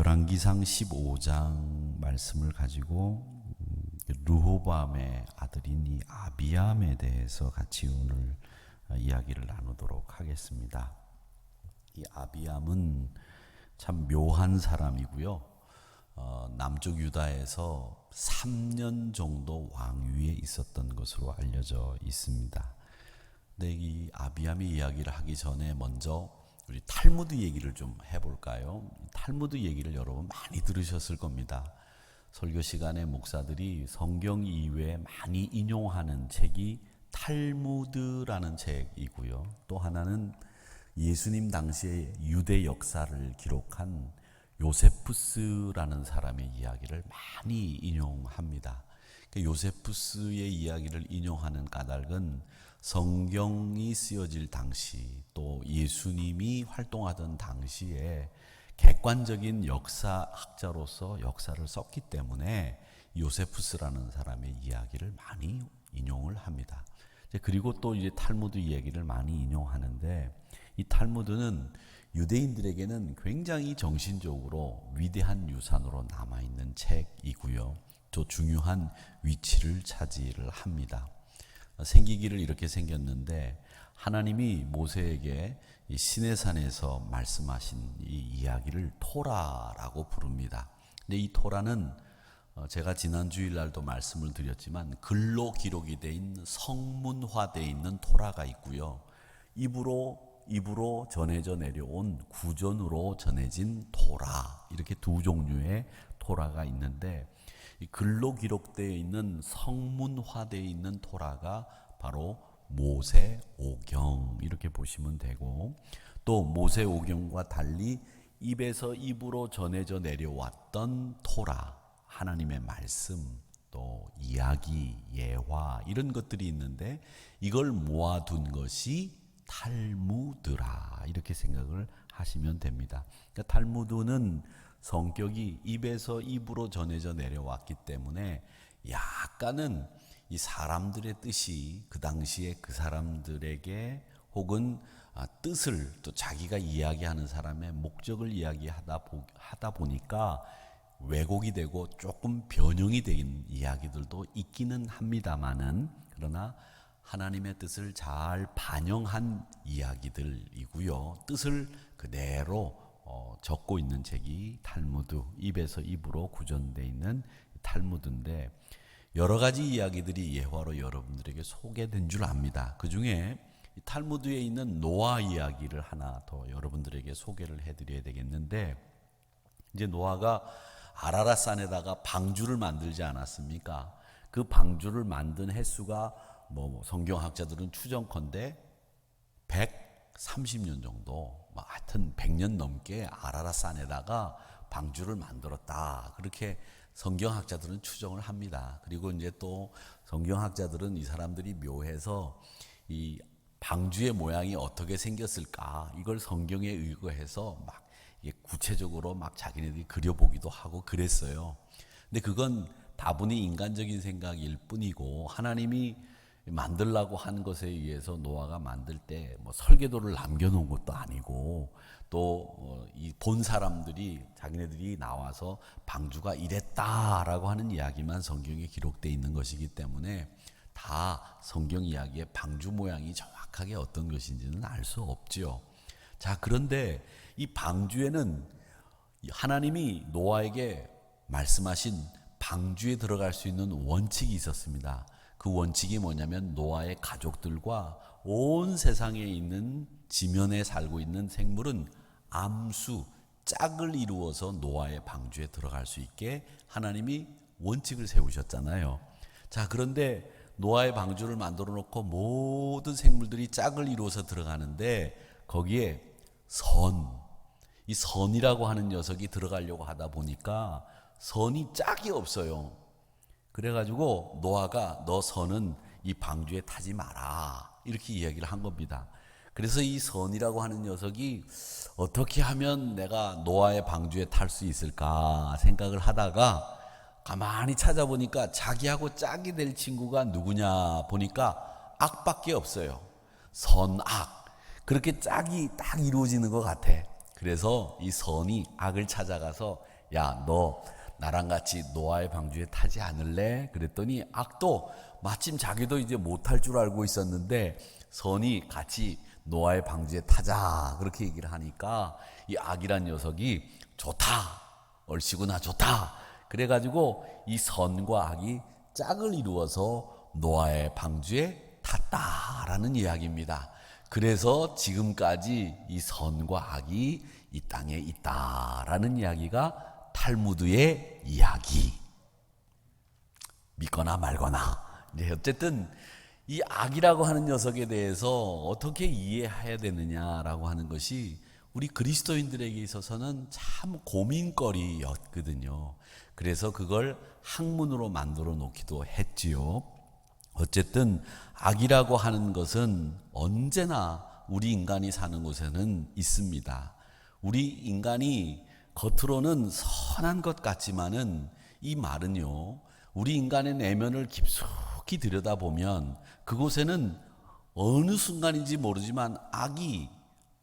열왕기상 15장 말씀을 가지고 르호보암의 아들인 이 아비암에 대해서 같이 오늘 이야기를 나누도록 하겠습니다. 이 아비암은 참 묘한 사람이고요. 남쪽 유다에서 3년 정도 왕위에 있었던 것으로 알려져 있습니다. 근데 이 아비암의 이야기를 하기 전에 먼저 우리 탈무드 얘기를 좀 해볼까요? 탈무드 얘기를 여러분 많이 들으셨을 겁니다. 설교 시간에 목사들이 성경 이외에 많이 인용하는 책이 탈무드라는 책이고요. 또 하나는 예수님 당시의 유대 역사를 기록한 요세푸스라는 사람의 이야기를 많이 인용합니다. 요세푸스의 이야기를 인용하는 까닭은 성경이 쓰여질 당시 또 예수님이 활동하던 당시에 객관적인 역사학자로서 역사를 썼기 때문에 요세푸스라는 사람의 이야기를 많이 인용을 합니다. 그리고 또 이제 탈무드 이야기를 많이 인용하는데 이 탈무드는 유대인들에게는 굉장히 정신적으로 위대한 유산으로 남아있는 책이고요. 또 중요한 위치를 차지를 합니다. 생기기를 이렇게 생겼는데 하나님이 모세에게 이 시내산에서 말씀하신 이 이야기를 토라라고 부릅니다. 근데 이 토라는 제가 지난 주일날도 말씀을 드렸지만 글로 기록이 돼 있는 성문화되어 있는 토라가 있고요. 입으로 전해져 내려온 구전으로 전해진 토라, 이렇게 두 종류의 토라가 있는데 이 글로 기록되어 있는 성문화되어 있는 토라가 바로 모세오경, 이렇게 보시면 되고, 또 모세오경과 달리 입에서 입으로 전해져 내려왔던 토라, 하나님의 말씀, 또 이야기, 예화, 이런 것들이 있는데 이걸 모아둔 것이 탈무드라, 이렇게 생각을 하시면 됩니다. 그러니까 탈무드는 성격이 입에서 입으로 전해져 내려왔기 때문에 약간은 이 사람들의 뜻이 그 당시에 그 사람들에게 혹은 뜻을 또 자기가 이야기하는 사람의 목적을 이야기하다 보니까 왜곡이 되고 조금 변형이 된 이야기들도 있기는 합니다만은, 그러나 하나님의 뜻을 잘 반영한 이야기들이고요. 뜻을 그대로 적고 있는 책이 탈무드, 입에서 입으로 구전되어 있는 탈무드인데 여러 가지 이야기들이 예화로 여러분들에게 소개된 줄 압니다. 그 중에 탈무드에 있는 노아 이야기를 하나 더 여러분들에게 소개를 해드려야 되겠는데, 이제 노아가 아라랏산에다가 방주를 만들지 않았습니까? 그 방주를 만든 횟수가 성경학자들은 추정컨대 130년 정도, 하여튼 100년 넘게 아라랏산에다가 방주를 만들었다, 그렇게 성경학자들은 추정을 합니다. 그리고 이제 또 성경학자들은 이 사람들이 묘해서 이 방주의 모양이 어떻게 생겼을까, 이걸 성경에 의거해서 막 구체적으로 막 자기네들이 그려보기도 하고 그랬어요. 근데 그건 다분히 인간적인 생각일 뿐이고, 하나님이 만들라고 한 것에 의해서 노아가 만들 때 설계도를 남겨놓은 것도 아니고, 또 이 본 사람들이 자기네들이 나와서 방주가 이랬다라고 하는 이야기만 성경에 기록되어 있는 것이기 때문에 다 성경 이야기의 방주 모양이 정확하게 어떤 것인지는 알 수 없지요. 자, 그런데 이 방주에는 하나님이 노아에게 말씀하신 방주에 들어갈 수 있는 원칙이 있었습니다. 그 원칙이 뭐냐면 노아의 가족들과 온 세상에 있는 지면에 살고 있는 생물은 암수, 짝을 이루어서 노아의 방주에 들어갈 수 있게 하나님이 원칙을 세우셨잖아요. 자, 그런데 노아의 방주를 만들어 놓고 모든 생물들이 짝을 이루어서 들어가는데 거기에 이 선이라고 하는 녀석이 들어가려고 하다 보니까 선이 짝이 없어요. 그래가지고 노아가 너 선은 이 방주에 타지 마라, 이렇게 이야기를 한 겁니다. 그래서 이 선이라고 하는 녀석이 어떻게 하면 내가 노아의 방주에 탈 수 있을까 생각을 하다가 가만히 찾아보니까 자기하고 짝이 될 친구가 누구냐 보니까 악밖에 없어요. 선악. 그렇게 짝이 딱 이루어지는 것 같아. 그래서 이 선이 악을 찾아가서 야, 너 나랑 같이 노아의 방주에 타지 않을래? 그랬더니 악도 마침 자기도 이제 못할 줄 알고 있었는데 선이 같이 노아의 방주에 타자 그렇게 얘기를 하니까 이 악이란 녀석이 좋다, 얼씨구나 좋다, 그래가지고 이 선과 악이 짝을 이루어서 노아의 방주에 탔다라는 이야기입니다. 그래서 지금까지 이 선과 악이 이 땅에 있다라는 이야기가 탈무드의 이야기. 믿거나 말거나. 어쨌든 이 악이라고 하는 녀석에 대해서 어떻게 이해해야 되느냐라고 하는 것이 우리 그리스도인들에게 있어서는 참 고민거리였거든요. 그래서 그걸 학문으로 만들어 놓기도 했지요. 어쨌든 악이라고 하는 것은 언제나 우리 인간이 사는 곳에는 있습니다. 우리 인간이 겉으로는 선한 것 같지만은 이 말은요, 우리 인간의 내면을 깊숙이 들여다보면 그곳에는 어느 순간인지 모르지만 악이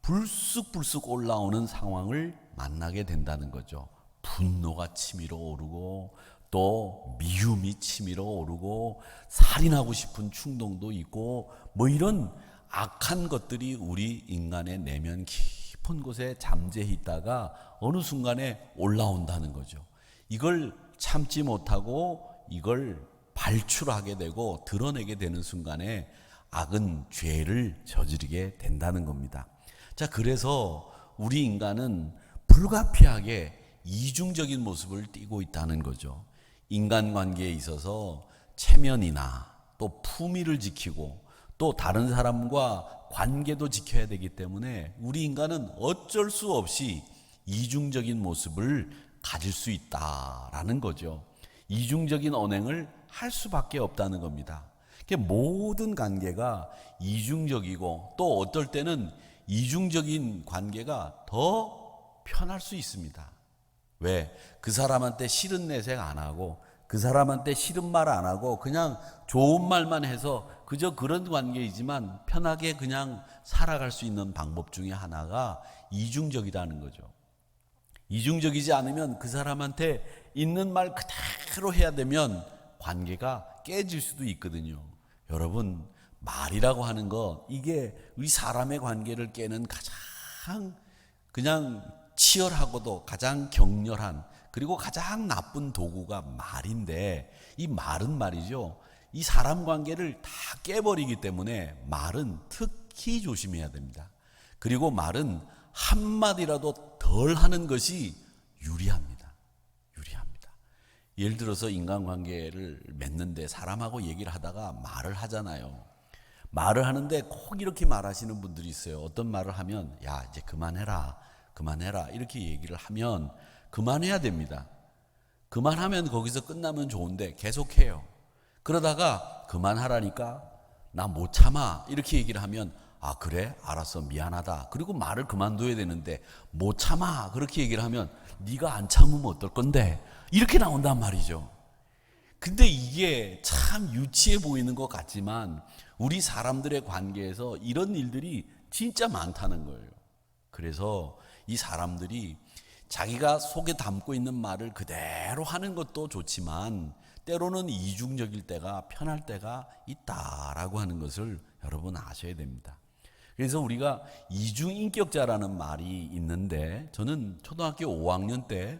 불쑥불쑥 올라오는 상황을 만나게 된다는 거죠. 분노가 치밀어 오르고 또 미움이 치밀어 오르고 살인하고 싶은 충동도 있고 뭐 이런 악한 것들이 우리 인간의 내면 깊은 곳에 잠재해 있다가 어느 순간에 올라온다는 거죠. 이걸 참지 못하고 이걸 발출하게 되고 드러내게 되는 순간에 악은 죄를 저지르게 된다는 겁니다. 자, 그래서 우리 인간은 불가피하게 이중적인 모습을 띠고 있다는 거죠. 인간관계에 있어서 체면이나 또 품위를 지키고 또 다른 사람과 관계도 지켜야 되기 때문에 우리 인간은 어쩔 수 없이 이중적인 모습을 가질 수 있다라는 거죠. 이중적인 언행을 할 수밖에 없다는 겁니다. 모든 관계가 이중적이고 또 어떨 때는 이중적인 관계가 더 편할 수 있습니다. 왜? 그 사람한테 싫은 내색 안 하고 그 사람한테 싫은 말 안 하고 그냥 좋은 말만 해서 그저 그런 관계이지만 편하게 그냥 살아갈 수 있는 방법 중에 하나가 이중적이라는 거죠. 이중적이지 않으면 그 사람한테 있는 말 그대로 해야 되면 관계가 깨질 수도 있거든요. 여러분, 말이라고 하는 거 이게 우리 사람의 관계를 깨는 가장 그냥 치열하고도 가장 격렬한 그리고 가장 나쁜 도구가 말인데 이 말은 말이죠. 이 사람 관계를 다 깨버리기 때문에 말은 특히 조심해야 됩니다. 그리고 말은 한마디라도 덜 하는 것이 유리합니다. 유리합니다. 예를 들어서 인간관계를 맺는데 사람하고 얘기를 하다가 말을 하잖아요. 말을 하는데 꼭 이렇게 말하시는 분들이 있어요. 어떤 말을 하면 야 이제 그만해라 이렇게 얘기를 하면 그만해야 됩니다. 그만하면 거기서 끝나면 좋은데 계속해요. 그러다가 그만하라니까 나 못 참아 이렇게 얘기를 하면 아 그래? 알았어 미안하다. 그리고 말을 그만둬야 되는데 못 참아 그렇게 얘기를 하면 네가 안 참으면 어떨 건데 이렇게 나온단 말이죠. 근데 이게 참 유치해 보이는 것 같지만 우리 사람들의 관계에서 이런 일들이 진짜 많다는 거예요. 그래서 이 사람들이 자기가 속에 담고 있는 말을 그대로 하는 것도 좋지만 때로는 이중적일 때가 편할 때가 있다라고 하는 것을 여러분 아셔야 됩니다. 그래서 우리가 이중인격자라는 말이 있는데 저는 초등학교 5학년 때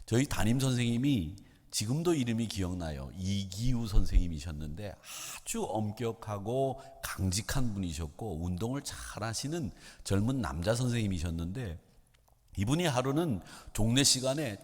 저희 담임 선생님이 지금도 이름이 기억나요. 이기우 선생님이셨는데 아주 엄격하고 강직한 분이셨고 운동을 잘 하시는 젊은 남자 선생님이셨는데 이분이 하루는 종례 시간에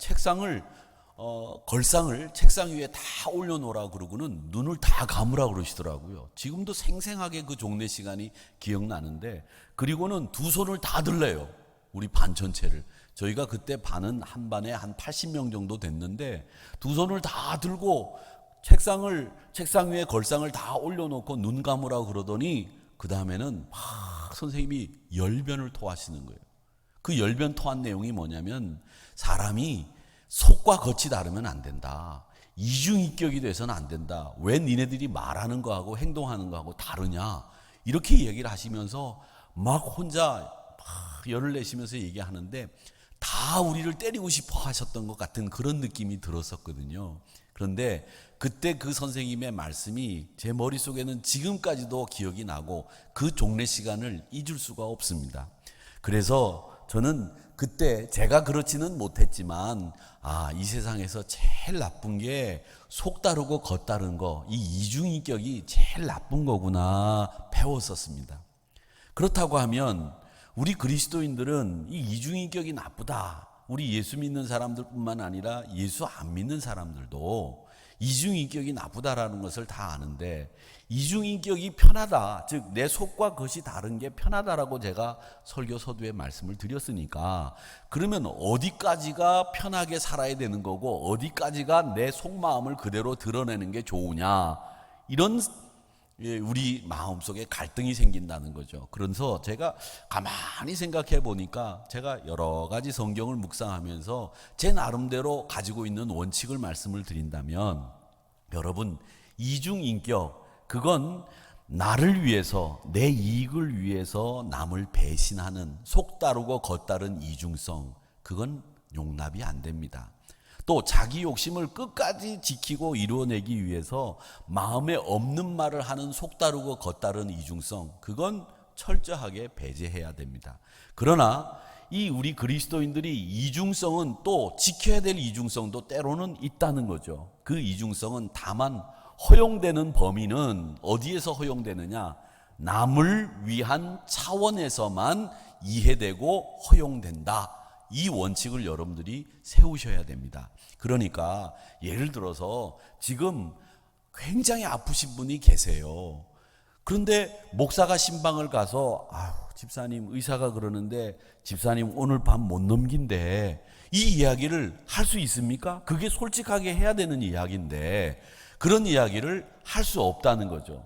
걸상을 책상 위에 다 올려놓으라 그러고는 눈을 다 감으라 그러시더라고요. 지금도 생생하게 그 종례 시간이 기억나는데 그리고는 두 손을 다 들래요. 우리 반 전체를. 저희가 그때 반은 한 반에 한 80명 정도 됐는데 두 손을 다 들고 책상 위에 걸상을 다 올려놓고 눈 감으라고 그러더니 그 다음에는 막 선생님이 열변을 토하시는 거예요. 그 열변 토한 내용이 뭐냐면 사람이 속과 겉이 다르면 안 된다. 이중인격이 돼서는 안 된다. 왜 니네들이 말하는 거하고 행동하는 거하고 다르냐. 이렇게 얘기를 하시면서 막 혼자 막 열을 내시면서 얘기하는데 다 우리를 때리고 싶어 하셨던 것 같은 그런 느낌이 들었었거든요. 그런데 그때 그 선생님의 말씀이 제 머릿속에는 지금까지도 기억이 나고 그 종례 시간을 잊을 수가 없습니다. 그래서 저는 그때 제가 그렇지는 못했지만 이 세상에서 제일 나쁜 게 속 다르고 겉 다른 거, 이 이중인격이 제일 나쁜 거구나 배웠었습니다. 그렇다고 하면 우리 그리스도인들은 이 이중인격이 나쁘다. 우리 예수 믿는 사람들뿐만 아니라 예수 안 믿는 사람들도 이중인격이 나쁘다라는 것을 다 아는데, 이중인격이 편하다, 즉 내 속과 겉이 다른 게 편하다라고 제가 설교 서두에 말씀을 드렸으니까, 그러면 어디까지가 편하게 살아야 되는 거고 어디까지가 내 속마음을 그대로 드러내는 게 좋으냐, 이런 우리 마음속에 갈등이 생긴다는 거죠. 그래서 제가 가만히 생각해 보니까 제가 여러 가지 성경을 묵상하면서 제 나름대로 가지고 있는 원칙을 말씀을 드린다면, 여러분, 이중인격, 그건 나를 위해서, 내 이익을 위해서 남을 배신하는 속 다르고 겉 다른 이중성, 그건 용납이 안 됩니다. 또 자기 욕심을 끝까지 지키고 이루어내기 위해서 마음에 없는 말을 하는 속 다르고 겉 다른 이중성, 그건 철저하게 배제해야 됩니다. 그러나 이 우리 그리스도인들이 이중성은, 또 지켜야 될 이중성도 때로는 있다는 거죠. 그 이중성은 다만 허용되는 범위는 어디에서 허용되느냐, 남을 위한 차원에서만 이해되고 허용된다. 이 원칙을 여러분들이 세우셔야 됩니다. 그러니까 예를 들어서 지금 굉장히 아프신 분이 계세요. 그런데 목사가 신방을 가서 집사님, 의사가 그러는데 집사님 오늘 밤 못 넘긴대, 이 이야기를 할 수 있습니까? 그게 솔직하게 해야 되는 이야기인데 그런 이야기를 할 수 없다는 거죠.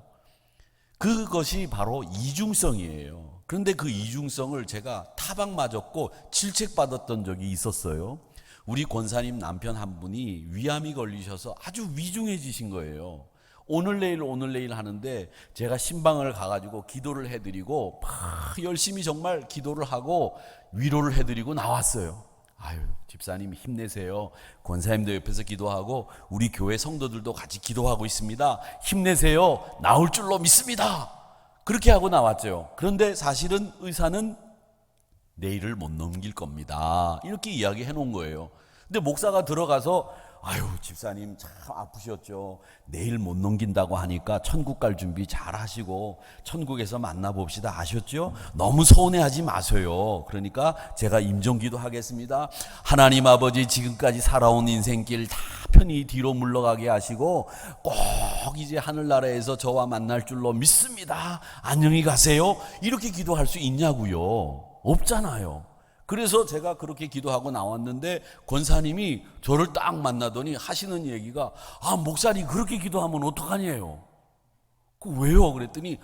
그것이 바로 이중성이에요. 그런데 그 이중성을 제가 타박 맞았고 질책받았던 적이 있었어요. 우리 권사님 남편 한 분이 위암이 걸리셔서 아주 위중해지신 거예요. 오늘 내일 하는데 제가 신방을 가가지고 기도를 해드리고 막 열심히 정말 기도를 하고 위로를 해드리고 나왔어요. 집사님 힘내세요. 권사님도 옆에서 기도하고 우리 교회 성도들도 같이 기도하고 있습니다. 힘내세요. 나올 줄로 믿습니다. 그렇게 하고 나왔죠. 그런데 사실은 의사는 내일을 못 넘길 겁니다, 이렇게 이야기해 놓은 거예요. 근데 목사가 들어가서 집사님 참 아프셨죠. 내일 못 넘긴다고 하니까 천국 갈 준비 잘 하시고 천국에서 만나봅시다, 아셨죠? 너무 서운해하지 마세요. 그러니까 제가 임종기도 하겠습니다. 하나님 아버지, 지금까지 살아온 인생길 다 편히 뒤로 물러가게 하시고 꼭 이제 하늘나라에서 저와 만날 줄로 믿습니다. 안녕히 가세요. 이렇게 기도할 수 있냐고요? 없잖아요. 그래서 제가 그렇게 기도하고 나왔는데 권사님이 저를 딱 만나더니 하시는 얘기가 목사님 그렇게 기도하면 어떡하냐요? 왜요? 그랬더니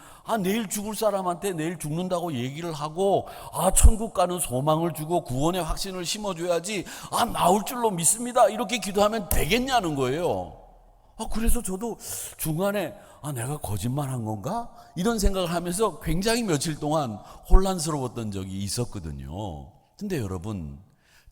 내일 죽을 사람한테 내일 죽는다고 얘기를 하고 천국 가는 소망을 주고 구원의 확신을 심어줘야지 나올 줄로 믿습니다, 이렇게 기도하면 되겠냐는 거예요. 그래서 저도 중간에 내가 거짓말한 건가? 이런 생각을 하면서 굉장히 며칠 동안 혼란스러웠던 적이 있었거든요. 근데 여러분,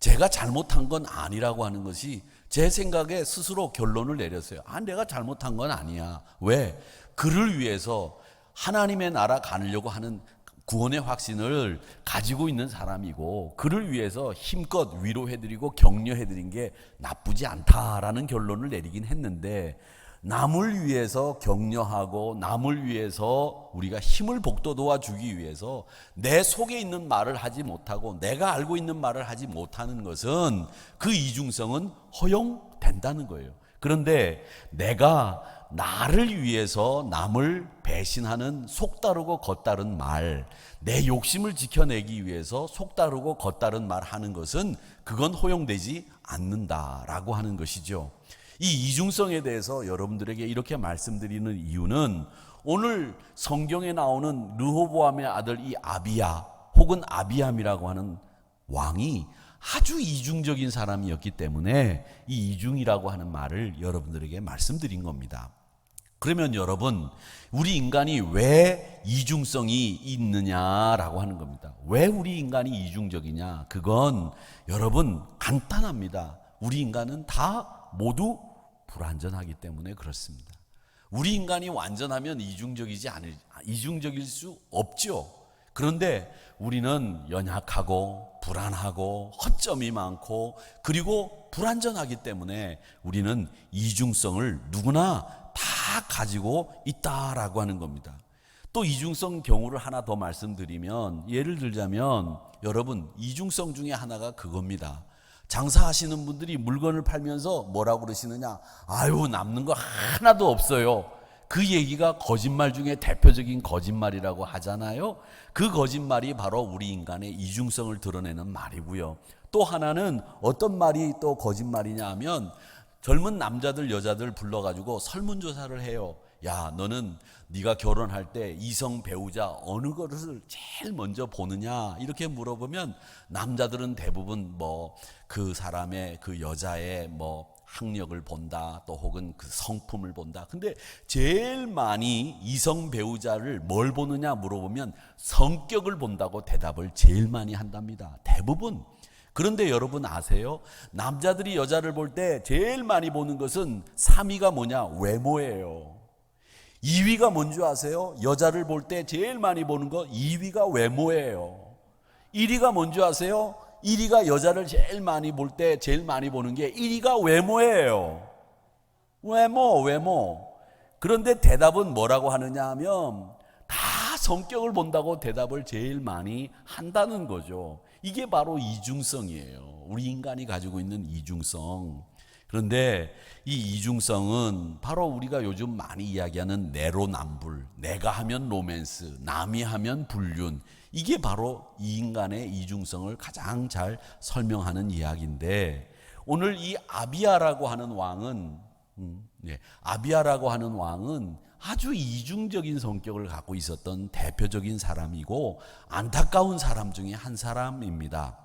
제가 잘못한 건 아니라고 하는 것이 제 생각에 스스로 결론을 내렸어요. 내가 잘못한 건 아니야. 왜? 그를 위해서 하나님의 나라 가려고 하는 구원의 확신을 가지고 있는 사람이고, 그를 위해서 힘껏 위로해드리고 격려해드린 게 나쁘지 않다라는 결론을 내리긴 했는데, 남을 위해서 격려하고 남을 위해서 우리가 힘을 북돋워 주기 위해서 내 속에 있는 말을 하지 못하고 내가 알고 있는 말을 하지 못하는 것은, 그 이중성은 허용된다는 거예요. 그런데 내가 나를 위해서 남을 배신하는 속 다르고 겉 다른 말, 내 욕심을 지켜내기 위해서 속 다르고 겉 다른 말 하는 것은, 그건 허용되지 않는다라고 하는 것이죠. 이 이중성에 대해서 여러분들에게 이렇게 말씀드리는 이유는, 오늘 성경에 나오는 르호보암의 아들 이 아비야 혹은 아비암이라고 하는 왕이 아주 이중적인 사람이었기 때문에 이 이중이라고 하는 말을 여러분들에게 말씀드린 겁니다. 그러면 여러분, 우리 인간이 왜 이중성이 있느냐라고 하는 겁니다. 왜 우리 인간이 이중적이냐? 그건 여러분 간단합니다. 우리 인간은 다 모두 불완전하기 때문에 그렇습니다. 우리 인간이 완전하면 이중적일 수 없죠. 그런데 우리는 연약하고 불안하고 허점이 많고 그리고 불완전하기 때문에 우리는 이중성을 누구나 다 가지고 있다라고 하는 겁니다. 또 이중성 경우를 하나 더 말씀드리면, 예를 들자면 여러분, 이중성 중에 하나가 그겁니다. 장사하시는 분들이 물건을 팔면서 뭐라고 그러시느냐? 아유, 남는 거 하나도 없어요. 그 얘기가 거짓말 중에 대표적인 거짓말이라고 하잖아요. 그 거짓말이 바로 우리 인간의 이중성을 드러내는 말이고요. 또 하나는 어떤 말이 또 거짓말이냐 하면, 젊은 남자들 여자들 불러가지고 설문조사를 해요. 야, 너는 네가 결혼할 때 이성 배우자 어느 것을 제일 먼저 보느냐 이렇게 물어보면, 남자들은 대부분 뭐 그 사람의 그 여자의 뭐 학력을 본다, 또 혹은 그 성품을 본다. 근데 제일 많이 이성 배우자를 뭘 보느냐 물어보면 성격을 본다고 대답을 제일 많이 한답니다, 대부분. 그런데 여러분 아세요? 남자들이 여자를 볼 때 제일 많이 보는 것은 3위가 뭐냐? 외모예요. 2위가 뭔지 아세요? 여자를 볼 때 제일 많이 보는 거 2위가 외모예요. 1위가 뭔지 아세요? 1위가 여자를 제일 많이 볼 때 제일 많이 보는 게 1위가 외모예요. 외모. 그런데 대답은 뭐라고 하느냐 하면 다 성격을 본다고 대답을 제일 많이 한다는 거죠. 이게 바로 이중성이에요. 우리 인간이 가지고 있는 이중성. 그런데 이 이중성은 바로 우리가 요즘 많이 이야기하는 내로남불, 내가 하면 로맨스, 남이 하면 불륜, 이게 바로 이 인간의 이중성을 가장 잘 설명하는 이야기인데, 오늘 이 아비야라고 하는 왕은 아주 이중적인 성격을 갖고 있었던 대표적인 사람이고 안타까운 사람 중에 한 사람입니다.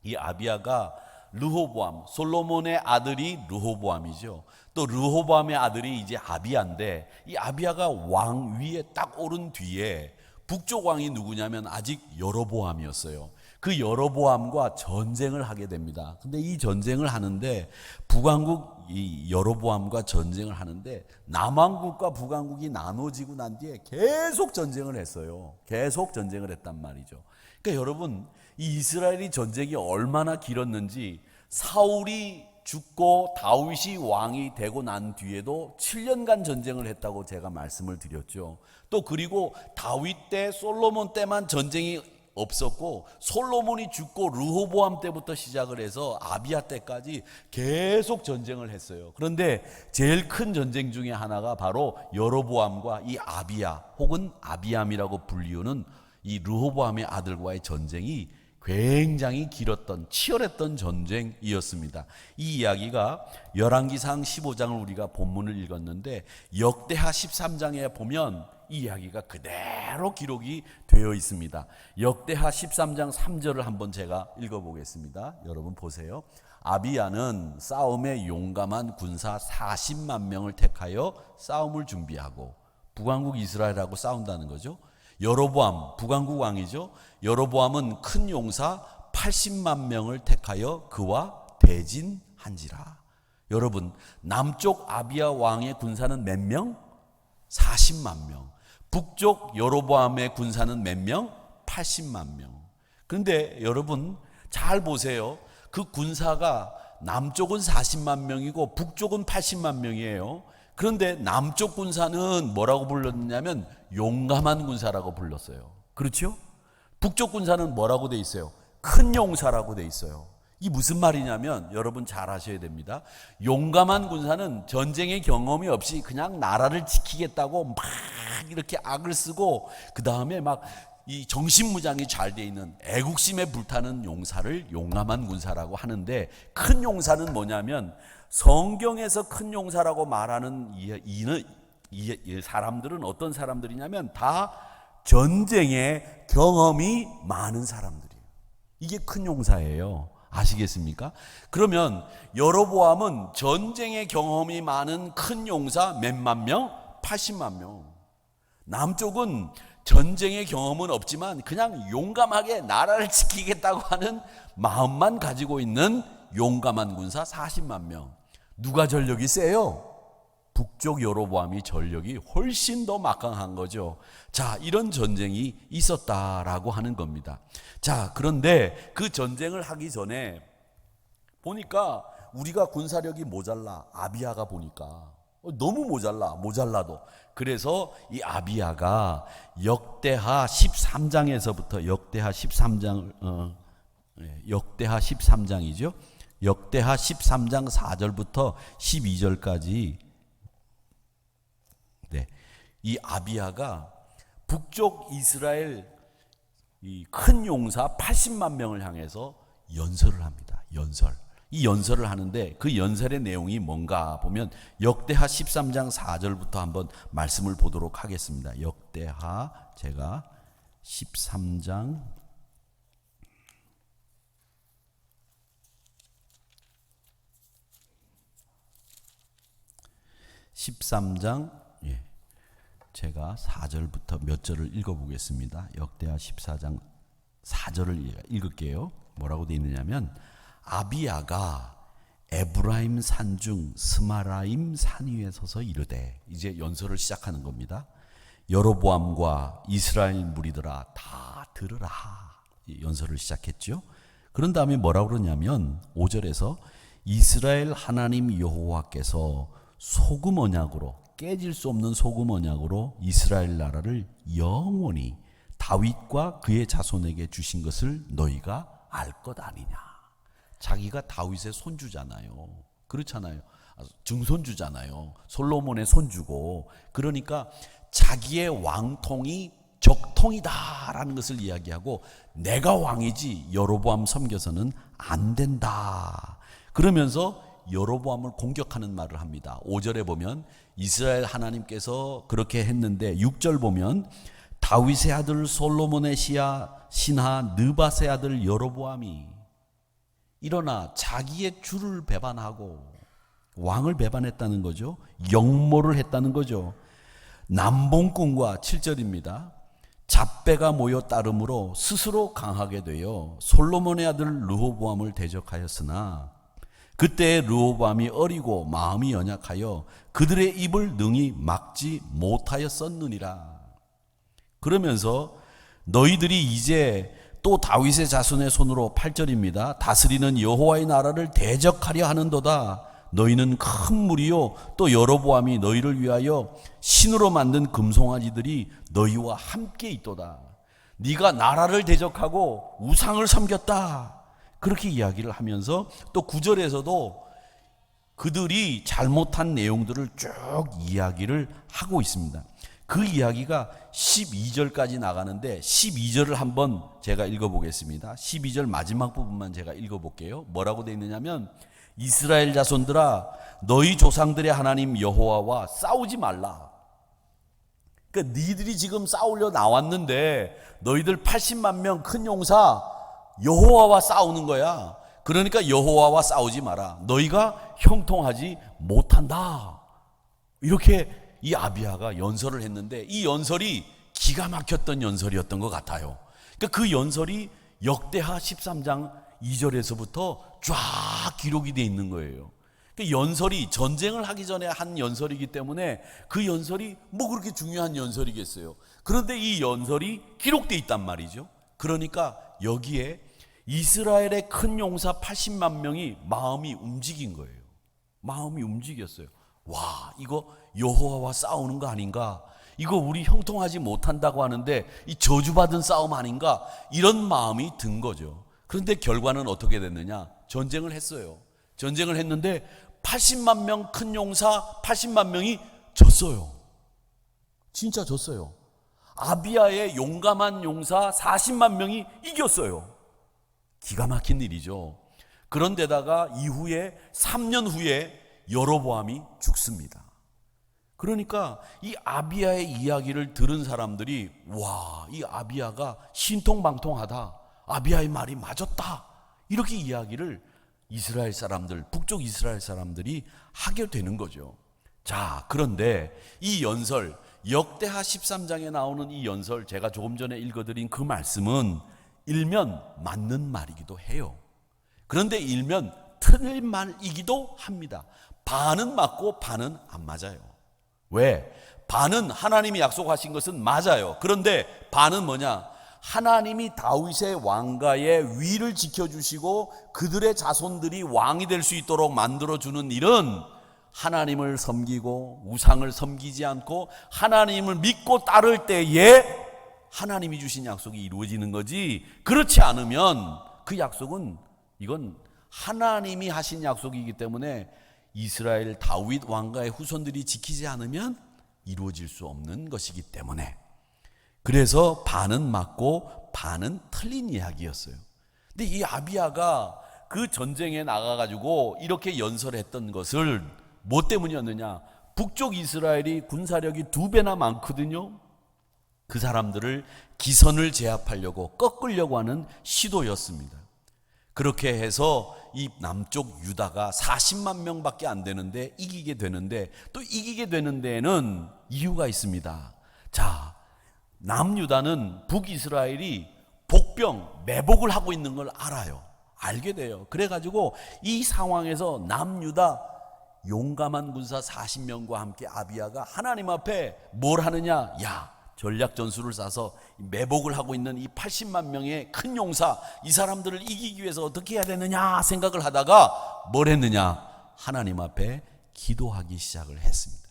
이 아비야가 르호보암, 솔로몬의 아들이 르호보암이죠. 또 르호보암의 아들이 이제 아비야인데, 이 아비야가 왕 위에 딱 오른 뒤에 북쪽 왕이 누구냐면 아직 여로보암이었어요. 그 여로보암과 전쟁을 하게 됩니다. 근데 이 전쟁을 하는데, 북왕국 이 여로보암과 전쟁을 하는데 남왕국과 북왕국이 나눠지고 난 뒤에 계속 전쟁을 했어요. 계속 전쟁을 했단 말이죠. 그러니까 여러분, 이 이스라엘이 전쟁이 얼마나 길었는지, 사울이 죽고 다윗이 왕이 되고 난 뒤에도 7년간 전쟁을 했다고 제가 말씀을 드렸죠. 또 그리고 다윗 때, 솔로몬 때만 전쟁이 없었고, 솔로몬이 죽고 르호보암 때부터 시작을 해서 아비야 때까지 계속 전쟁을 했어요. 그런데 제일 큰 전쟁 중에 하나가 바로 여로보암과 이 아비야, 혹은 아비암이라고 불리우는 이 르호보암의 아들과의 전쟁이 굉장히 길었던, 치열했던 전쟁이었습니다. 이 이야기가 열왕기상 15장을 우리가 본문을 읽었는데, 역대하 13장에 보면 이 이야기가 그대로 기록이 되어 있습니다. 역대하 13장 3절을 한번 제가 읽어보겠습니다. 여러분 보세요. 아비야는 싸움에 용감한 군사 40만 명을 택하여 싸움을 준비하고, 북왕국 이스라엘하고 싸운다는 거죠. 여로보암, 북왕국 왕이죠. 여로보암은 큰 용사 80만 명을 택하여 그와 대진한지라. 여러분, 남쪽 아비야 왕의 군사는 몇 명? 40만 명. 북쪽 여로보암의 군사는 몇 명? 80만 명. 그런데 여러분 잘 보세요. 그 군사가 남쪽은 40만 명이고 북쪽은 80만 명이에요. 그런데 남쪽 군사는 뭐라고 불렀냐면 용감한 군사라고 불렀어요. 그렇죠? 북쪽 군사는 뭐라고 돼 있어요? 큰 용사라고 돼 있어요. 이 무슨 말이냐면, 여러분 잘 아셔야 됩니다. 용감한 군사는 전쟁의 경험이 없이 그냥 나라를 지키겠다고 막 이렇게 악을 쓰고, 그 다음에 막 이 정신무장이 잘 돼 있는 애국심에 불타는 용사를 용감한 군사라고 하는데, 큰 용사는 뭐냐면, 성경에서 큰 용사라고 말하는 이 사람들은 어떤 사람들이냐면 다 전쟁의 경험이 많은 사람들이에요. 이게 큰 용사예요. 아시겠습니까? 그러면 여로보암은 전쟁의 경험이 많은 큰 용사 몇만 명? 80만 명. 남쪽은 전쟁의 경험은 없지만 그냥 용감하게 나라를 지키겠다고 하는 마음만 가지고 있는 용감한 군사 40만 명. 누가 전력이 세요? 북쪽 여로보암이 전력이 훨씬 더 막강한 거죠. 자, 이런 전쟁이 있었다라고 하는 겁니다. 자, 그런데 그 전쟁을 하기 전에 보니까 우리가 군사력이 모자라. 아비야가 보니까 너무 모자라도. 그래서 이 아비야가 역대하 13장에서부터 역대하 13장이죠. 역대하 13장 4절부터 12절까지 이 아비야가 북쪽 이스라엘 이 큰 용사 80만 명을 향해서 연설을 합니다. 이 연설을 하는데 그 연설의 내용이 뭔가 보면 역대하 13장 4절부터 한번 말씀을 보도록 하겠습니다. 역대하 제가 13장 13장 제가 4절부터 몇 절을 읽어보겠습니다. 역대하 14장 4절을 읽을게요. 뭐라고 되어 있느냐면 아비야가 에브라임 산중 스마라임 산 위에 서서 이르되, 이제 연설을 시작하는 겁니다. 여로보암과 이스라엘 무리들아 다 들으라. 연설을 시작했죠. 그런 다음에 뭐라고 그러냐면 5절에서 이스라엘 하나님 여호와께서 소금 언약으로, 깨질 수 없는 소금 언약으로 이스라엘 나라를 영원히 다윗과 그의 자손에게 주신 것을 너희가 알 것 아니냐. 자기가 다윗의 손주잖아요. 그렇잖아요. 증손주잖아요. 솔로몬의 손주고. 그러니까 자기의 왕통이 적통이다라는 것을 이야기하고 내가 왕이지 여로보암 섬겨서는 안 된다. 그러면서 여로보암을 공격하는 말을 합니다. 5절에 보면 이스라엘 하나님께서 그렇게 했는데 6절 보면 다윗의 아들 솔로몬의 신하 느밧의 아들 여로보암이 일어나 자기의 주를 배반하고 왕을 배반했다는 거죠. 역모를 했다는 거죠. 남봉꾼과 7절입니다. 잡배가 모여 따름으로 스스로 강하게 되어 솔로몬의 아들 르호보암을 대적하였으나 그때 르호보암이 어리고 마음이 연약하여 그들의 입을 능히 막지 못하였었느니라. 그러면서 너희들이 이제 또 다윗의 자손의 손으로 8절입니다. 다스리는 여호와의 나라를 대적하려 하는도다. 너희는 큰 무리요 또 여로보암이 너희를 위하여 신으로 만든 금송아지들이 너희와 함께 있도다. 네가 나라를 대적하고 우상을 섬겼다. 그렇게 이야기를 하면서 또 9절에서도 그들이 잘못한 내용들을 쭉 이야기를 하고 있습니다. 그 이야기가 12절까지 나가는데 12절을 한번 제가 읽어보겠습니다. 12절 마지막 부분만 제가 읽어볼게요. 뭐라고 되어 있느냐면 이스라엘 자손들아 너희 조상들의 하나님 여호와와 싸우지 말라. 그러니까 니들이 지금 싸우려 나왔는데 너희들 80만 명 큰 용사 여호와와 싸우는 거야. 그러니까 여호와와 싸우지 마라. 너희가 형통하지 못한다. 이렇게 이 아비야가 연설을 했는데 이 연설이 기가 막혔던 연설이었던 것 같아요. 그러니까 그 연설이 역대하 13장 2절에서부터 쫙 기록이 되어 있는 거예요. 그러니까 연설이 전쟁을 하기 전에 한 연설이기 때문에 그 연설이 뭐 그렇게 중요한 연설이겠어요. 그런데 이 연설이 기록되어 있단 말이죠. 그러니까 여기에 이스라엘의 큰 용사 80만 명이 마음이 움직인 거예요. 마음이 움직였어요. 와, 이거 여호와와 싸우는 거 아닌가? 이거 우리 형통하지 못한다고 하는데 이 저주받은 싸움 아닌가? 이런 마음이 든 거죠. 그런데 결과는 어떻게 됐느냐? 전쟁을 했어요. 전쟁을 했는데 80만 명 큰 용사 80만 명이 졌어요. 진짜 졌어요. 아비야의 용감한 용사 40만 명이 이겼어요. 기가 막힌 일이죠. 그런데다가 이후에 3년 후에 여로보암이 죽습니다. 그러니까 이 아비야의 이야기를 들은 사람들이 와, 이 아비야가 신통방통하다. 아비야의 말이 맞았다. 이렇게 이야기를 이스라엘 사람들, 북쪽 이스라엘 사람들이 하게 되는 거죠. 자, 그런데 이 연설, 역대하 13장에 나오는 이 연설, 제가 조금 전에 읽어드린 그 말씀은 일면 맞는 말이기도 해요. 그런데 일면 틀린 말이기도 합니다. 반은 맞고 반은 안 맞아요. 왜? 반은 하나님이 약속하신 것은 맞아요. 그런데 반은 뭐냐? 하나님이 다윗의 왕가의 위를 지켜주시고 그들의 자손들이 왕이 될 수 있도록 만들어주는 일은 하나님을 섬기고 우상을 섬기지 않고 하나님을 믿고 따를 때에 하나님이 주신 약속이 이루어지는 거지, 그렇지 않으면 그 약속은, 이건 하나님이 하신 약속이기 때문에 이스라엘 다윗 왕가의 후손들이 지키지 않으면 이루어질 수 없는 것이기 때문에, 그래서 반은 맞고 반은 틀린 이야기였어요. 근데 이 아비야가 그 전쟁에 나가가지고 이렇게 연설했던 것을 뭐 때문이었느냐? 북쪽 이스라엘이 군사력이 2배나 많거든요. 그 사람들을 기선을 제압하려고 꺾으려고 하는 시도였습니다. 그렇게 해서 이 남쪽 유다가 40만 명밖에 안 되는데 이기게 되는데, 또 이기게 되는 데에는 이유가 있습니다. 자, 남유다는 북이스라엘이 복병, 매복을 하고 있는 걸 알아요. 알게 돼요. 그래가지고 이 상황에서 남유다 용감한 군사 40명과 함께 아비야가 하나님 앞에 뭘 하느냐? 야, 전략 전술을 싸서 매복을 하고 있는 이 80만 명의 큰 용사, 이 사람들을 이기기 위해서 어떻게 해야 되느냐 생각을 하다가 뭘 했느냐? 하나님 앞에 기도하기 시작을 했습니다.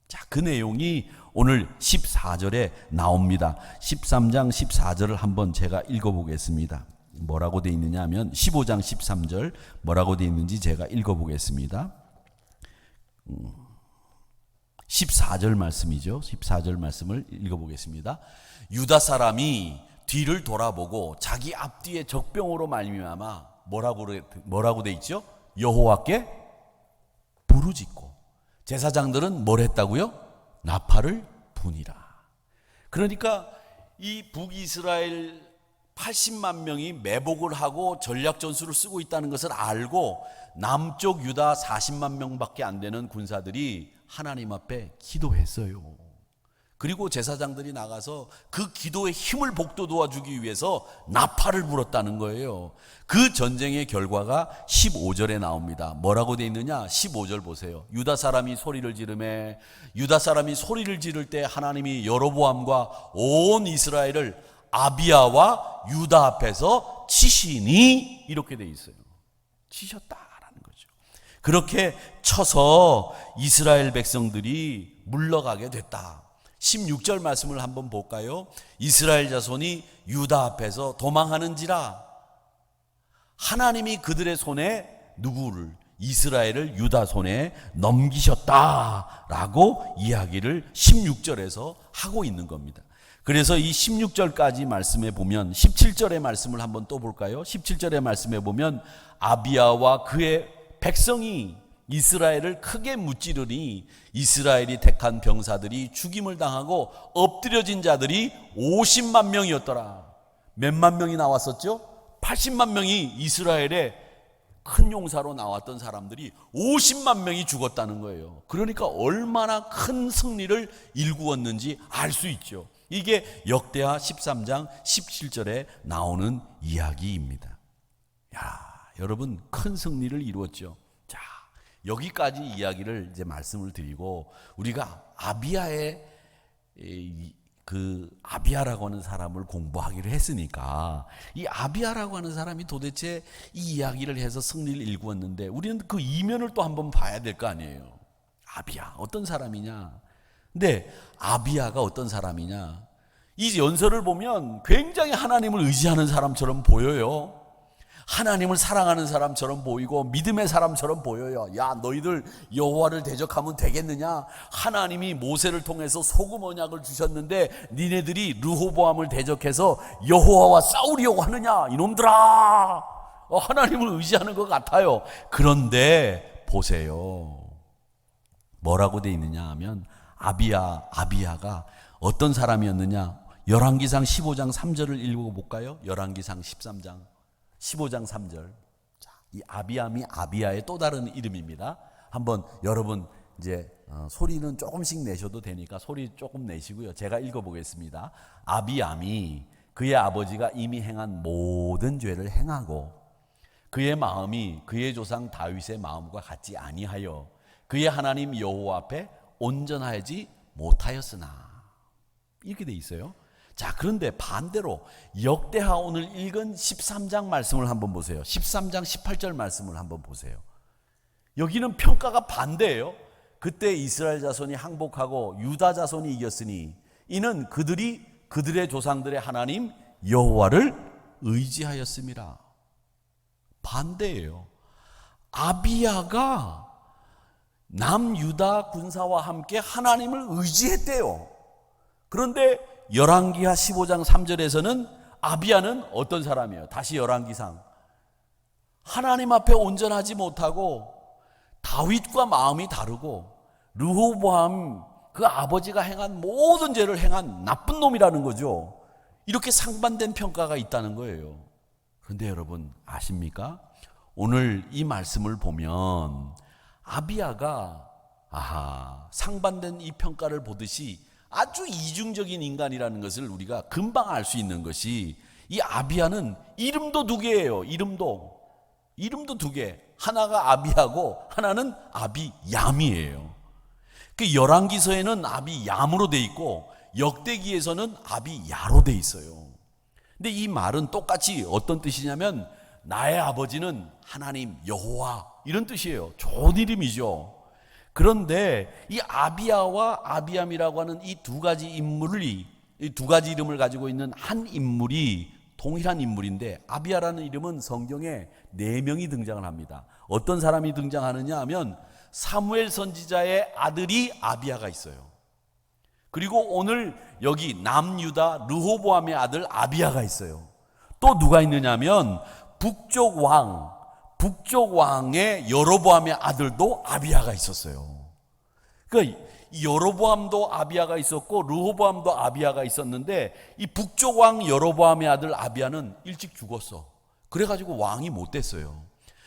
자, 그 내용이 오늘 14절에 나옵니다. 13장 14절을 한번 제가 읽어보겠습니다. 뭐라고 되어 있느냐 하면 15장 13절 뭐라고 되어 있는지 제가 읽어보겠습니다. 14절 말씀이죠. 14절 말씀을 읽어보겠습니다. 유다 사람이 뒤를 돌아보고 자기 앞뒤에 적병으로 말미암아 뭐라고 돼 있죠? 여호와께 부르짖고 제사장들은 뭘 했다고요? 나팔을 부니라. 그러니까 이 북이스라엘 80만 명이 매복을 하고 전략 전술을 쓰고 있다는 것을 알고 남쪽 유다 40만 명밖에 안 되는 군사들이 하나님 앞에 기도했어요. 그리고 제사장들이 나가서 그 기도의 힘을 복돋워 주기 위해서 나팔을 불었다는 거예요. 그 전쟁의 결과가 15절에 나옵니다. 뭐라고 되어 있느냐? 15절 보세요. 유다 사람이 소리를 지르매, 유다 사람이 소리를 지를 때 하나님이 여로보암과 온 이스라엘을 아비야와 유다 앞에서 치시니, 이렇게 되어 있어요. 치셨다라는 거죠. 그렇게 쳐서 이스라엘 백성들이 물러가게 됐다. 16절 말씀을 한번 볼까요? 이스라엘 자손이 유다 앞에서 도망하는지라 하나님이 그들의 손에 누구를? 이스라엘을 유다 손에 넘기셨다라고 이야기를 16절에서 하고 있는 겁니다. 그래서 이 16절까지 말씀에 보면 17절의 말씀을 한번 또 볼까요? 17절의 말씀에 보면 아비야와 그의 백성이 이스라엘을 크게 무찌르니 이스라엘이 택한 병사들이 죽임을 당하고 엎드려진 자들이 50만 명이었더라. 몇만 명이 나왔었죠? 80만 명이 이스라엘의 큰 용사로 나왔던 사람들이 50만 명이 죽었다는 거예요. 그러니까 얼마나 큰 승리를 일구었는지 알 수 있죠. 이게 역대하 13장 17절에 나오는 이야기입니다. 야, 여러분, 큰 승리를 이루었죠. 자, 여기까지 이야기를 이제 말씀을 드리고, 우리가 아비야의 그 아비야라고 하는 사람을 공부하기로 했으니까, 이 아비야라고 하는 사람이 도대체 이 이야기를 해서 승리를 일구었는데 우리는 그 이면을 또 한번 봐야 될 거 아니에요. 아비야 어떤 사람이냐? 근데 아비야가 어떤 사람이냐? 이 연설을 보면 굉장히 하나님을 의지하는 사람처럼 보여요. 하나님을 사랑하는 사람처럼 보이고 믿음의 사람처럼 보여요. 야, 너희들 여호와를 대적하면 되겠느냐? 하나님이 모세를 통해서 소금 언약을 주셨는데 니네들이 르호보암을 대적해서 여호와와 싸우려고 하느냐? 이놈들아, 하나님을 의지하는 것 같아요. 그런데 보세요, 뭐라고 돼 있느냐 하면 아비야가 어떤 사람이었느냐? 열왕기상 15장 3절을 읽어볼까요? 열왕기상 15장 3절. 자, 이 아비암이 아비야의 또 다른 이름입니다. 한번 여러분 이제 소리는 조금씩 내셔도 되니까 소리 조금 내시고요. 제가 읽어보겠습니다. 아비암이 그의 아버지가 이미 행한 모든 죄를 행하고 그의 마음이 그의 조상 다윗의 마음과 같지 아니하여 그의 하나님 여호와 앞에 온전하지 못하였으나, 이렇게 돼 있어요. 자, 그런데 반대로 역대하 오늘 읽은 13장 말씀을 한번 보세요. 13장 18절 말씀을 한번 보세요. 여기는 평가가 반대예요. 그때 이스라엘 자손이 항복하고 유다 자손이 이겼으니 이는 그들이 그들의 조상들의 하나님 여호와를 의지하였음이라. 반대예요. 아비야가 남유다 군사와 함께 하나님을 의지했대요. 그런데 열왕기하 15장 3절에서는 아비야는 어떤 사람이에요? 다시 열왕기상, 하나님 앞에 온전하지 못하고 다윗과 마음이 다르고 르호보암 그 아버지가 행한 모든 죄를 행한 나쁜 놈이라는 거죠. 이렇게 상반된 평가가 있다는 거예요. 그런데 여러분 아십니까? 오늘 이 말씀을 보면 아비야가 상반된 이 평가를 보듯이 아주 이중적인 인간이라는 것을 우리가 금방 알 수 있는 것이, 이 아비야는 이름도 두 개예요. 이름도 두 개. 하나가 아비야고 하나는 아비얌이에요. 그 열왕기서에는 아비얌으로 돼 있고 역대기에서는 아비야로 돼 있어요. 근데 이 말은 똑같이 어떤 뜻이냐면 나의 아버지는 하나님 여호와, 이런 뜻이에요. 좋은 이름이죠. 그런데 이 아비야와 아비암이라고 하는 이 두 가지 인물이, 이 두 가지 이름을 가지고 있는 한 인물이 동일한 인물인데, 아비야라는 이름은 성경에 4명이 등장을 합니다. 어떤 사람이 등장하느냐 하면 사무엘 선지자의 아들이 아비야가 있어요. 그리고 오늘 여기 남유다 르호보암의 아들 아비야가 있어요. 또 누가 있느냐 하면 북쪽 왕의 여로보암의 아들도 아비야가 있었어요. 그러니까 여로보암도 아비야가 있었고 르호보암도 아비야가 있었는데 이 북쪽 왕 여로보암의 아들 아비야는 일찍 죽었어. 그래가지고 왕이 못 됐어요.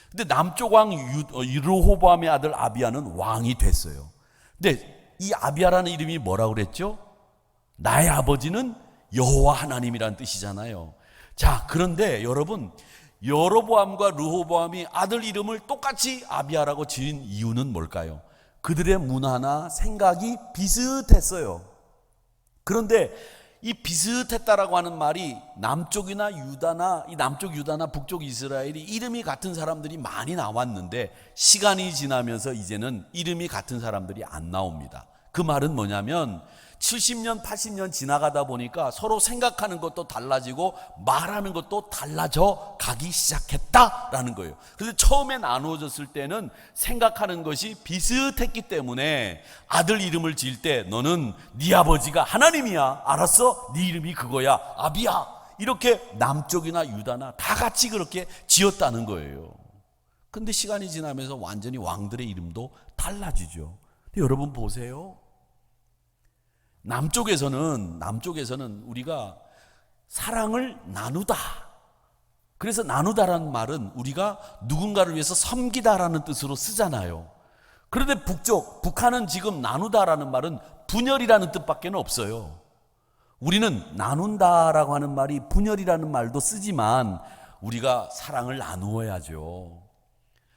근데 남쪽 왕 르호보암의 아들 아비야는 왕이 됐어요. 근데 이 아비야라는 이름이 뭐라고 그랬죠? 나의 아버지는 여호와 하나님이라는 뜻이잖아요. 자, 그런데 여러분, 여로보암과 르호보암이 아들 이름을 똑같이 아비야라고 지은 이유는 뭘까요? 그들의 문화나 생각이 비슷했어요. 그런데 이 비슷했다라고 하는 말이 남쪽이나 유다나, 이 남쪽 유다나 북쪽 이스라엘이 이름이 같은 사람들이 많이 나왔는데 시간이 지나면서 이제는 이름이 같은 사람들이 안 나옵니다. 그 말은 뭐냐면 70년, 80년 지나가다 보니까 서로 생각하는 것도 달라지고 말하는 것도 달라져 가기 시작했다라는 거예요. 그래서 처음에 나누어졌을 때는 생각하는 것이 비슷했기 때문에 아들 이름을 지을 때 너는 네 아버지가 하나님이야, 알았어? 네 이름이 그거야, 아비야, 이렇게 남쪽이나 유다나 다 같이 그렇게 지었다는 거예요. 근데 시간이 지나면서 완전히 왕들의 이름도 달라지죠. 근데 여러분 보세요. 남쪽에서는 우리가 사랑을 나누다, 그래서 나누다라는 말은 우리가 누군가를 위해서 섬기다라는 뜻으로 쓰잖아요. 그런데 북한은 지금 나누다라는 말은 분열이라는 뜻밖에 없어요. 우리는 나눈다라고 하는 말이 분열이라는 말도 쓰지만 우리가 사랑을 나누어야죠.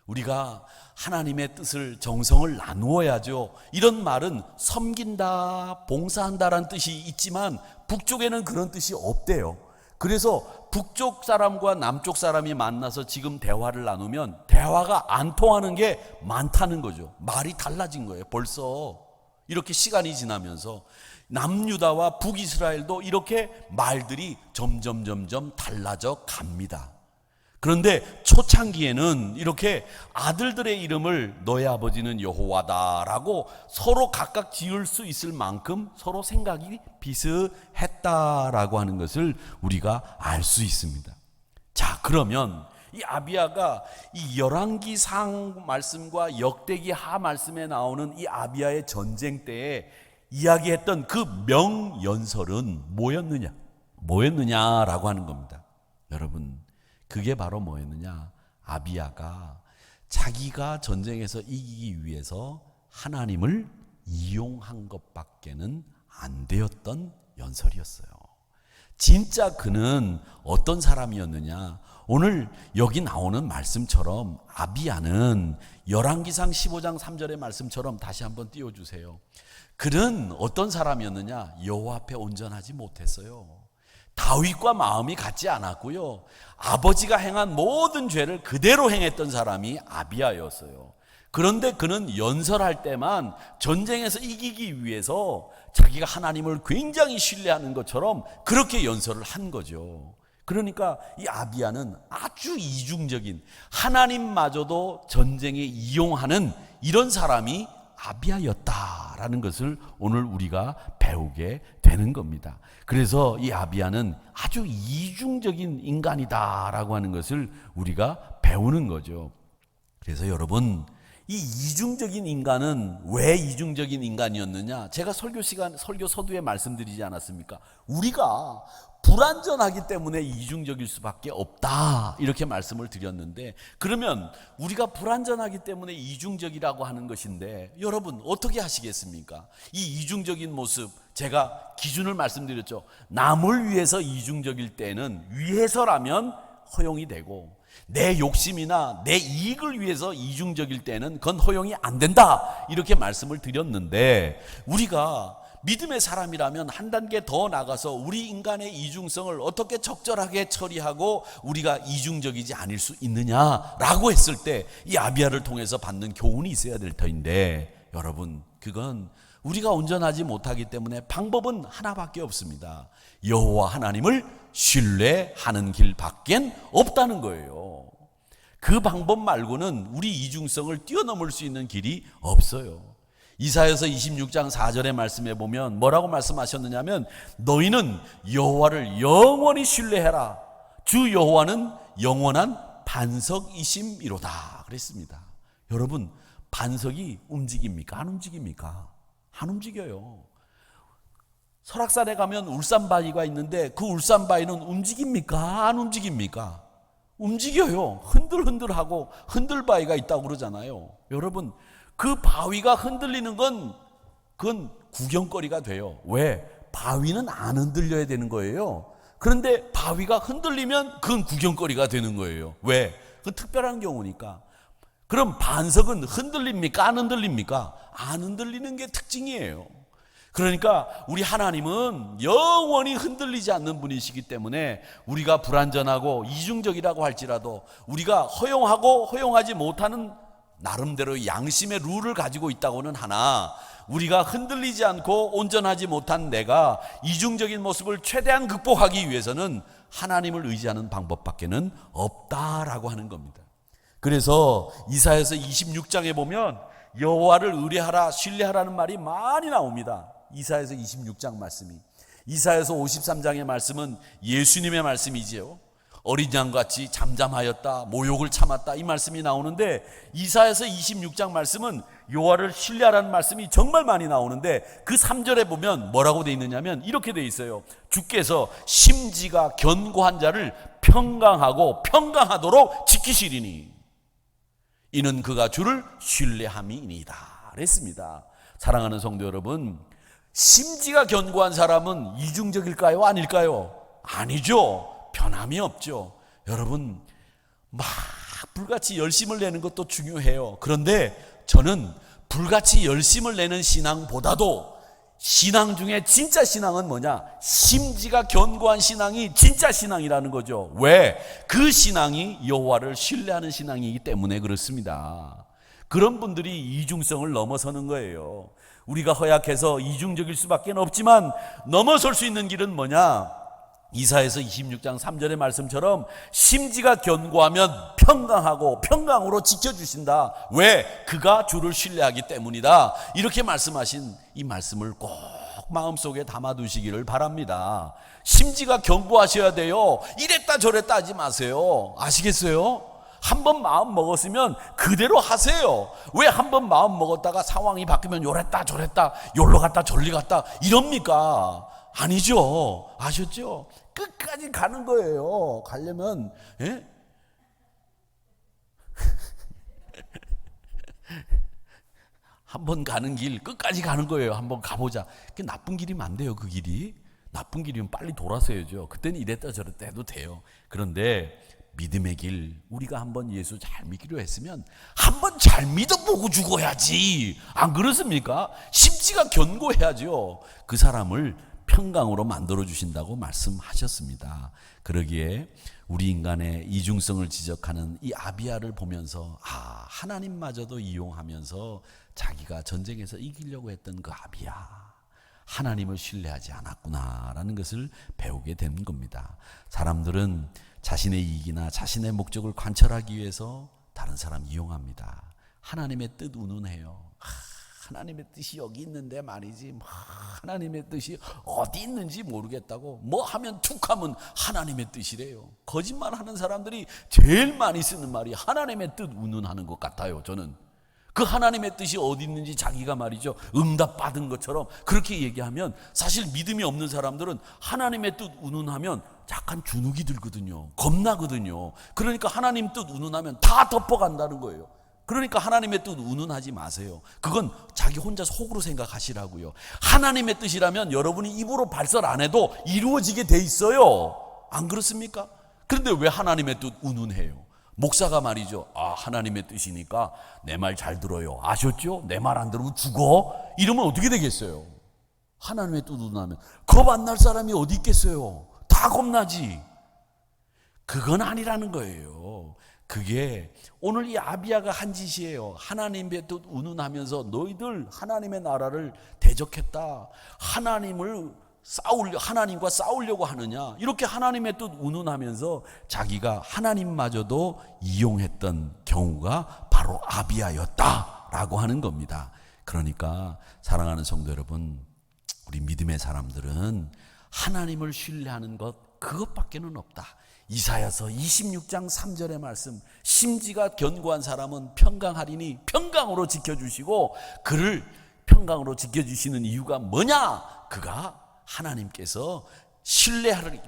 우리가 하나님의 뜻을, 정성을 나누어야죠. 이런 말은 섬긴다, 봉사한다라는 뜻이 있지만 북쪽에는 그런 뜻이 없대요. 그래서 북쪽 사람과 남쪽 사람이 만나서 지금 대화를 나누면 대화가 안 통하는 게 많다는 거죠. 말이 달라진 거예요. 벌써 이렇게 시간이 지나면서 남유다와 북이스라엘도 이렇게 말들이 점점 달라져 갑니다. 그런데 초창기에는 이렇게 아들들의 이름을 너의 아버지는 여호와다라고 서로 각각 지을 수 있을 만큼 서로 생각이 비슷했다라고 하는 것을 우리가 알 수 있습니다. 자, 그러면 이 아비야가 이 열왕기상 말씀과 역대기하 말씀에 나오는 이 아비야의 전쟁 때에 이야기했던 그 명연설은 뭐였느냐라고 하는 겁니다. 여러분, 그게 바로 뭐였느냐? 아비야가 자기가 전쟁에서 이기기 위해서 하나님을 이용한 것밖에는 안 되었던 연설이었어요. 진짜 그는 어떤 사람이었느냐? 오늘 여기 나오는 말씀처럼 아비야는 열왕기상 15장 3절의 말씀처럼 다시 한번 띄워주세요. 그는 어떤 사람이었느냐? 여호와 앞에 온전하지 못했어요. 다윗과 마음이 같지 않았고요. 아버지가 행한 모든 죄를 그대로 행했던 사람이 아비야였어요. 그런데 그는 연설할 때만 전쟁에서 이기기 위해서 자기가 하나님을 굉장히 신뢰하는 것처럼 그렇게 연설을 한 거죠. 그러니까 이 아비야는 아주 이중적인, 하나님마저도 전쟁에 이용하는 이런 사람이 아비야였다라는 것을 오늘 우리가 배우게 되는 겁니다. 그래서 이 아비야는 아주 이중적인 인간이다라고 하는 것을 우리가 배우는 거죠. 그래서 여러분, 이 이중적인 인간은 왜 이중적인 인간이었느냐? 제가 설교 서두에 말씀드리지 않았습니까? 우리가 불완전하기 때문에 이중적일 수밖에 없다, 이렇게 말씀을 드렸는데, 그러면 우리가 불완전하기 때문에 이중적이라고 하는 것인데 여러분 어떻게 하시겠습니까? 이 이중적인 모습, 제가 기준을 말씀드렸죠. 남을 위해서 이중적일 때는 위해서라면 허용이 되고, 내 욕심이나 내 이익을 위해서 이중적일 때는 그건 허용이 안 된다, 이렇게 말씀을 드렸는데, 우리가 믿음의 사람이라면 한 단계 더 나가서 우리 인간의 이중성을 어떻게 적절하게 처리하고 우리가 이중적이지 않을 수 있느냐라고 했을 때 이 아비야를 통해서 받는 교훈이 있어야 될 터인데, 여러분 그건 우리가 온전하지 못하기 때문에 방법은 하나밖에 없습니다. 여호와 하나님을 신뢰하는 길밖엔 없다는 거예요. 그 방법 말고는 우리 이중성을 뛰어넘을 수 있는 길이 없어요. 이사야서 26장 4절의 말씀에 보면 뭐라고 말씀하셨느냐면, 너희는 여호와를 영원히 신뢰해라. 주 여호와는 영원한 반석이심이로다 그랬습니다. 여러분, 반석이 움직입니까? 안 움직입니까? 안 움직여요. 설악산에 가면 울산바위가 있는데 그 울산바위는 움직입니까? 안 움직입니까? 움직여요. 흔들흔들하고 흔들바위가 있다고 그러잖아요. 여러분, 그 바위가 흔들리는 건 그건 구경거리가 돼요. 왜? 바위는 안 흔들려야 되는 거예요. 그런데 바위가 흔들리면 그건 구경거리가 되는 거예요. 왜? 그건 특별한 경우니까. 그럼 반석은 흔들립니까? 안 흔들립니까? 안 흔들리는 게 특징이에요. 그러니까 우리 하나님은 영원히 흔들리지 않는 분이시기 때문에 우리가 불완전하고 이중적이라고 할지라도 우리가 허용하고 허용하지 못하는 나름대로 양심의 룰을 가지고 있다고는 하나, 우리가 흔들리지 않고 온전하지 못한 내가 이중적인 모습을 최대한 극복하기 위해서는 하나님을 의지하는 방법밖에는 없다라고 하는 겁니다. 그래서 이사야서 26장에 보면 여호와를 의뢰하라, 신뢰하라는 말이 많이 나옵니다. 이사야서 26장 말씀이. 이사야서 53장의 말씀은 예수님의 말씀이지요. 어린 양같이 잠잠하였다, 모욕을 참았다, 이 말씀이 나오는데, 이사야서 26장 말씀은 여호와를 신뢰하라는 말씀이 정말 많이 나오는데, 그 3절에 보면 뭐라고 되어 있느냐면 이렇게 되어 있어요. 주께서 심지가 견고한 자를 평강하고 평강하도록 지키시리니 이는 그가 주를 신뢰함이니이다 그랬습니다. 사랑하는 성도 여러분, 심지가 견고한 사람은 이중적일까요? 아닐까요? 아니죠. 변함이 없죠. 여러분, 막 불같이 열심을 내는 것도 중요해요. 그런데 저는 불같이 열심을 내는 신앙보다도 신앙 중에 진짜 신앙은 뭐냐? 심지가 견고한 신앙이 진짜 신앙이라는 거죠. 왜? 그 신앙이 여호와를 신뢰하는 신앙이기 때문에 그렇습니다. 그런 분들이 이중성을 넘어서는 거예요. 우리가 허약해서 이중적일 수밖에 없지만 넘어설 수 있는 길은 뭐냐? 이사야서 26장 3절의 말씀처럼 심지가 견고하면 평강하고 평강으로 지켜주신다. 왜? 그가 주를 신뢰하기 때문이다. 이렇게 말씀하신 이 말씀을 꼭 마음속에 담아두시기를 바랍니다. 심지가 견고하셔야 돼요. 이랬다 저랬다 하지 마세요. 아시겠어요? 한번 마음 먹었으면 그대로 하세요. 왜 한번 마음 먹었다가 상황이 바뀌면 요랬다 저랬다 요로 갔다 저리 갔다 이럽니까? 아니죠. 아셨죠? 끝까지 가는 거예요. 가려면, 예? 한번 가는 길 끝까지 가는 거예요. 한번 가보자. 그 나쁜 길이면 안 돼요. 그 길이 나쁜 길이면 빨리 돌아서야죠. 그때는 이랬다 저랬다 해도 돼요. 그런데 믿음의 길, 우리가 한번 예수 잘 믿기로 했으면 한번 잘 믿어보고 죽어야지. 안 그렇습니까? 심지가 견고해야죠. 그 사람을 평강으로 만들어 주신다고 말씀하셨습니다. 그러기에 우리 인간의 이중성을 지적하는 이 아비야를 보면서 하나님마저도 이용하면서 자기가 전쟁에서 이기려고 했던 그 아비야, 하나님을 신뢰하지 않았구나라는 것을 배우게 된 겁니다. 사람들은 자신의 이익이나 자신의 목적을 관철하기 위해서 다른 사람 이용합니다. 하나님의 뜻 운운해요. 하나님의 뜻이 여기 있는데 말이지, 하나님의 뜻이 어디 있는지 모르겠다고 뭐 하면 툭 하면 하나님의 뜻이래요. 거짓말하는 사람들이 제일 많이 쓰는 말이 하나님의 뜻 운운하는 것 같아요. 저는 그 하나님의 뜻이 어디 있는지 자기가 말이죠, 응답 받은 것처럼 그렇게 얘기하면, 사실 믿음이 없는 사람들은 하나님의 뜻 운운하면 약간 주눅이 들거든요. 겁나거든요. 그러니까 하나님 뜻 운운하면 다 덮어간다는 거예요. 그러니까 하나님의 뜻 운운하지 마세요. 그건 자기 혼자 속으로 생각하시라고요. 하나님의 뜻이라면 여러분이 입으로 발설 안 해도 이루어지게 돼 있어요. 안 그렇습니까? 그런데 왜 하나님의 뜻 운운해요? 목사가 말이죠, 하나님의 뜻이니까 내 말 잘 들어요. 아셨죠? 내 말 안 들으면 죽어? 이러면 어떻게 되겠어요? 하나님의 뜻 운운하면 겁 안 날 사람이 어디 있겠어요? 다 겁나지. 그건 아니라는 거예요. 그게 오늘 이 아비야가 한 짓이에요. 하나님의 뜻 운운하면서 너희들 하나님의 나라를 대적했다, 하나님과 싸우려고 하느냐, 이렇게 하나님의 뜻 운운하면서 자기가 하나님마저도 이용했던 경우가 바로 아비야였다라고 하는 겁니다. 그러니까 사랑하는 성도 여러분, 우리 믿음의 사람들은 하나님을 신뢰하는 것, 그것밖에는 없다. 이사야서 26장 3절의 말씀, 심지가 견고한 사람은 평강하리니, 평강으로 지켜주시고, 그를 평강으로 지켜주시는 이유가 뭐냐? 그가 하나님께서 신뢰하기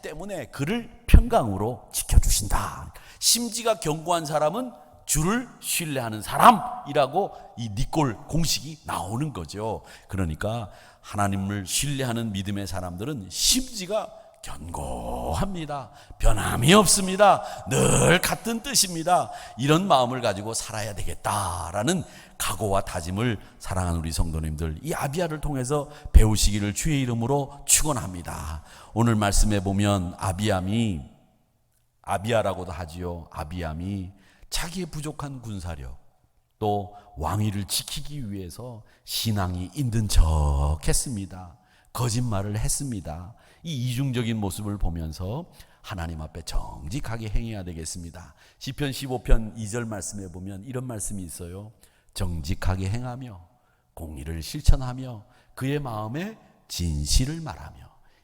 때문에 그를 평강으로 지켜주신다. 심지가 견고한 사람은 주를 신뢰하는 사람이라고 이 니꼴 공식이 나오는 거죠. 그러니까 하나님을 신뢰하는 믿음의 사람들은 심지가 견고합니다. 변함이 없습니다. 늘 같은 뜻입니다. 이런 마음을 가지고 살아야 되겠다라는 각오와 다짐을 사랑하는 우리 성도님들, 이 아비야를 통해서 배우시기를 주의 이름으로 축원합니다. 오늘 말씀에 보면 아비야라고도 하지요. 아비암이 자기의 부족한 군사력, 또 왕위를 지키기 위해서 신앙이 있는 척 했습니다. 거짓말을 했습니다. 이 이중적인 모습을 보면서 하나님 앞에 정직하게 행해야 되겠습니다. 시편 15편 2절 말씀에 보면 이런 말씀이 있어요. 정직하게 행하며 공의를 실천하며 그의 마음에 진실을 말하며.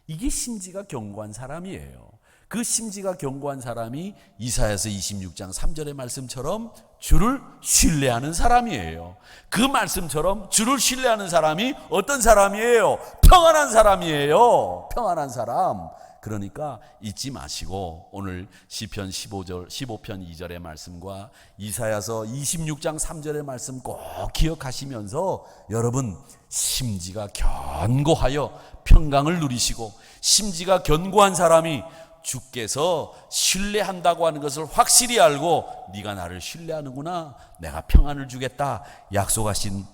이게 심지가 견고한 사람이에요. 그 심지가 견고한 사람이 이사야서 26장 3절의 말씀처럼 주를 신뢰하는 사람이에요. 그 말씀처럼 주를 신뢰하는 사람이 어떤 사람이에요? 평안한 사람이에요. 평안한 사람. 그러니까 잊지 마시고 오늘 시편 15편 2절의 말씀과 이사야서 26장 3절의 말씀 꼭 기억하시면서 여러분 심지가 견고하여 평강을 누리시고, 심지가 견고한 사람이 주께서 신뢰한다고 하는 것을 확실히 알고 네가 나를 신뢰하는구나, 내가 평안을 주겠다 약속하신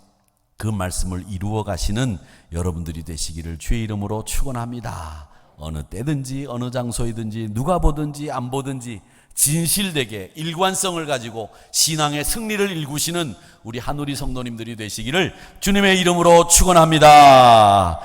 그 말씀을 이루어 가시는 여러분들이 되시기를 주의 이름으로 축원합니다. 어느 때든지 어느 장소이든지 누가 보든지 안 보든지 진실되게 일관성을 가지고 신앙의 승리를 일구시는 우리 한우리 성도님들이 되시기를 주님의 이름으로 축원합니다.